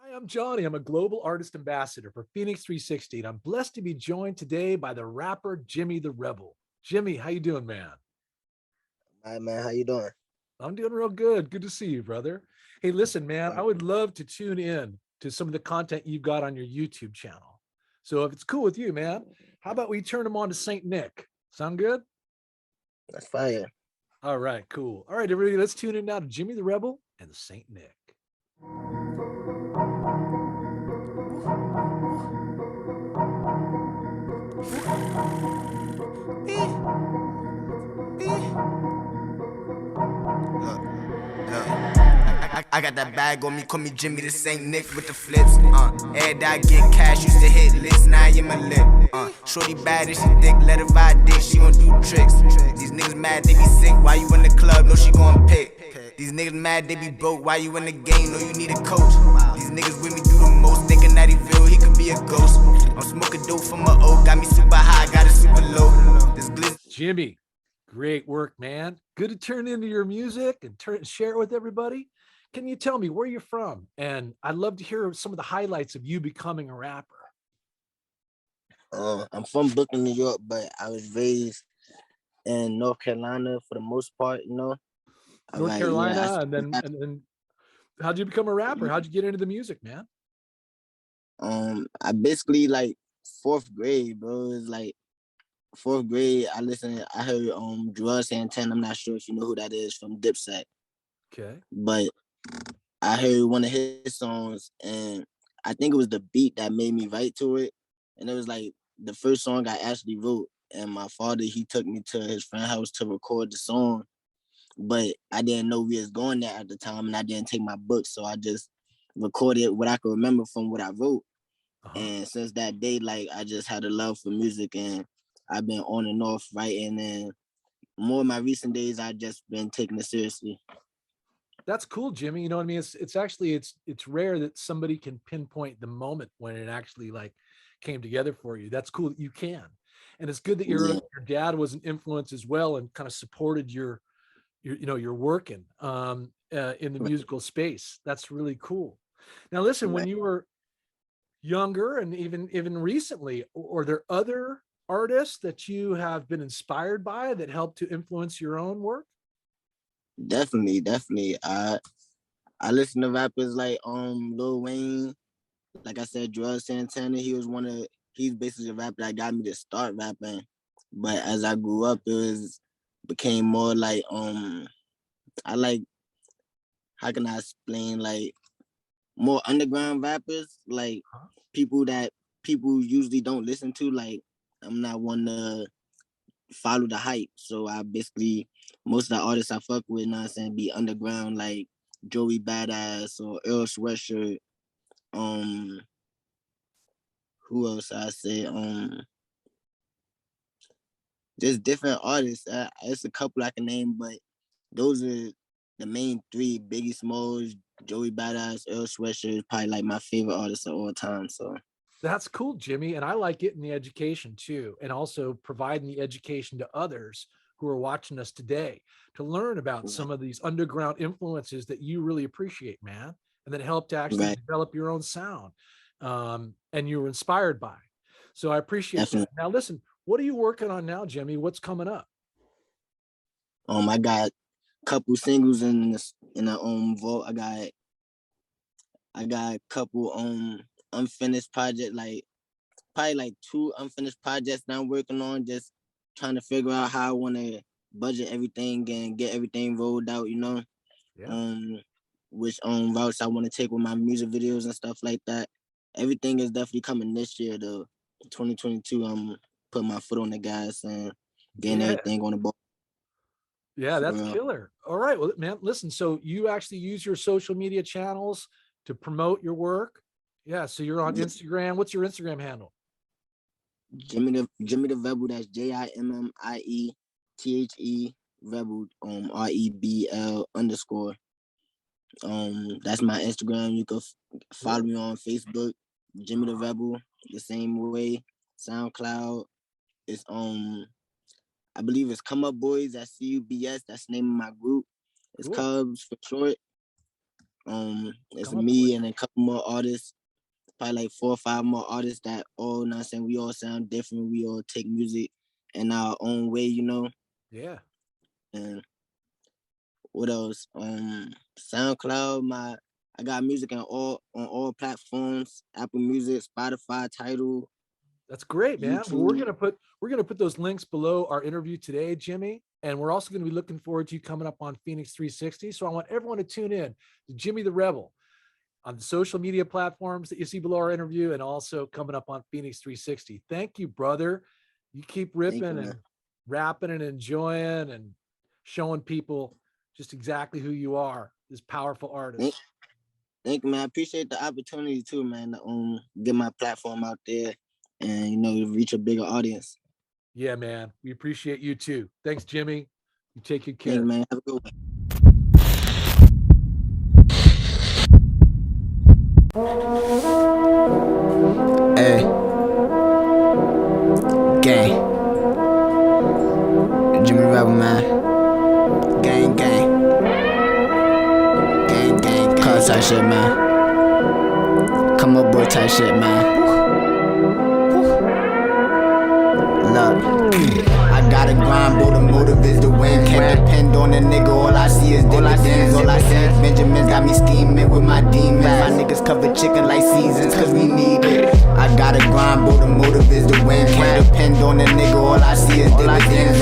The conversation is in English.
Hi, I'm Johnny. I'm a global artist ambassador for FENIX360, and I'm blessed to be joined today by the rapper Jimmie the Rebel. Jimmie, how you doing, man? Hi man, how you doing? I'm doing real good. Good to see you, brother. Hey, listen, man, I would love to tune in to some of the content you've got on your YouTube channel. So if it's cool with you, man, how about we turn them on to Saint Nick? Sound good? That's fire. All right, cool. All right, everybody, let's tune in now to Jimmie the Rebel and the Saint Nick. Look, I got that bag on me, call me Jimmy, this ain't Nick with the flips. Every day I get cash, used to hit licks, now I in my lip. Shorty bad and she thick, let her ride dick, she gon' do tricks. These niggas mad, they be sick, why you in the club, know she gon' pick. These niggas mad, they be broke, why you in the game, know you need a coach. These niggas with me do the most, thinking that he feel he could be a ghost. I'm smoking dope from my oak, got me super high, got it super low. This glitz. Jimmie, great work, man. Good to turn into your music and share it with everybody. Can you tell me where you're from? And I'd love to hear some of the highlights of you becoming a rapper. I'm from Brooklyn, New York, but I was raised in North Carolina for the most part. North Like yeah, Carolina, and then how'd you become a rapper? How'd you get into the music, man? I basically like fourth grade, bro. It's like fourth grade. I heard Joel Santana. I'm not sure if you know who that is from Dipset, Okay. but I heard one of his songs, and I think it was the beat that made me write to it. And it was like the first song I actually wrote. And my father, he took me to his friend's house to record the song, but I didn't know we was going there at the time, and I didn't take my book, so I just recorded what I could remember from what I wrote. Uh-huh. And since that day, like I just had a love for music, and I've been on and off writing. And more of my recent days, I just been taking it seriously. That's cool, Jimmie. You know what I mean? It's actually it's rare that somebody can pinpoint the moment when it actually like came together for you. That's cool that you can. And it's good that Yeah, your dad was an influence as well and kind of supported your you know your working in the musical space. That's really cool. Now listen, when right. you were younger and even recently, are there other artists that you have been inspired by that help to influence your own work? Definitely, definitely. I listen to rappers like Lil Wayne. Like I said, Joel Santana. He's basically a rapper that got me to start rapping. But as I grew up, became more like I like, how can I explain, like more underground rappers, like Huh? people that people usually don't listen to. Like I'm not one to follow the hype. So I basically, most of the artists I fuck with, not saying, be underground, like Joey Badass or Earl Sweatshirt. Um, who else I say? Just different artists. It's a couple I can name, but those are the main three: Biggie Smalls, Joey Badass, Earl Sweatshirt is probably like my favorite artists of all time. So That's cool, Jimmie. And I like getting the education too, and also providing the education to others who are watching us today to learn about right, some of these underground influences that you really appreciate, man, and that help to actually right, develop your own sound and you were inspired by. So I appreciate that. definitely. Now, listen, what are you working on now, Jimmie? What's coming up? I got a couple singles in the vault. I got a couple unfinished project, like probably like two unfinished projects that I'm working on, just trying to figure out how I want to budget everything and get everything rolled out. Yeah. Um, which routes I want to take with my music videos and stuff like that. Everything is definitely coming this year, though. 2022, I'm putting my foot on the gas and getting Yeah. everything on the ball. Yeah, For that's real. killer. All right. Well, man, listen, so you actually use your social media channels to promote your work? Yeah. So you're on Instagram. What's your Instagram handle? Jimmy the Rebel. That's JIMMIE Rebel. REBL underscore. That's my Instagram. You can follow Cool. me on Facebook, Jimmy the Rebel, the same way. SoundCloud is I believe it's Come Up Boys. That's CUBS. That's the name of my group. It's Cool. Cubs for short. It's Come up me with and a couple more artists, probably like 4 or 5 more artists that all, you know what I'm saying, we all sound different. We all take music in our own way, you know. Yeah. And what else? SoundCloud, I got music on all platforms, Apple Music, Spotify, Tidal. That's great, man. Well, we're YouTube. gonna put those links below our interview today, Jimmy. And we're also going to be looking forward to you coming up on FENIX360. So I want everyone to tune in to Jimmie the Rebel on the social media platforms that you see below our interview, and also coming up on FENIX360. Thank you, brother. You keep ripping you, and man. rapping and enjoying and showing people just exactly who you are, this powerful artist. Thank you, man. I appreciate the opportunity too, man, to get my platform out there and, you know, reach a bigger audience. Yeah, man. We appreciate you too. Thanks, Jimmy. You take good Thank care. you, man. Have a good one. Hey, gang. Jimmie the Rebel, man. Gang, gang. Gang, gang, gang. Cuz type shit, man. Come up, boy, type shit, man. Look, I gotta grind, but the motive is to win. Can't depend on a nigga, all I see is dividends. All I see is Benjamins, got me scheming with my demons. My niggas cover chicken like seasons, cause we need it. I gotta grind, but the motive is to win. Can't depend on a nigga, all I see is dividends.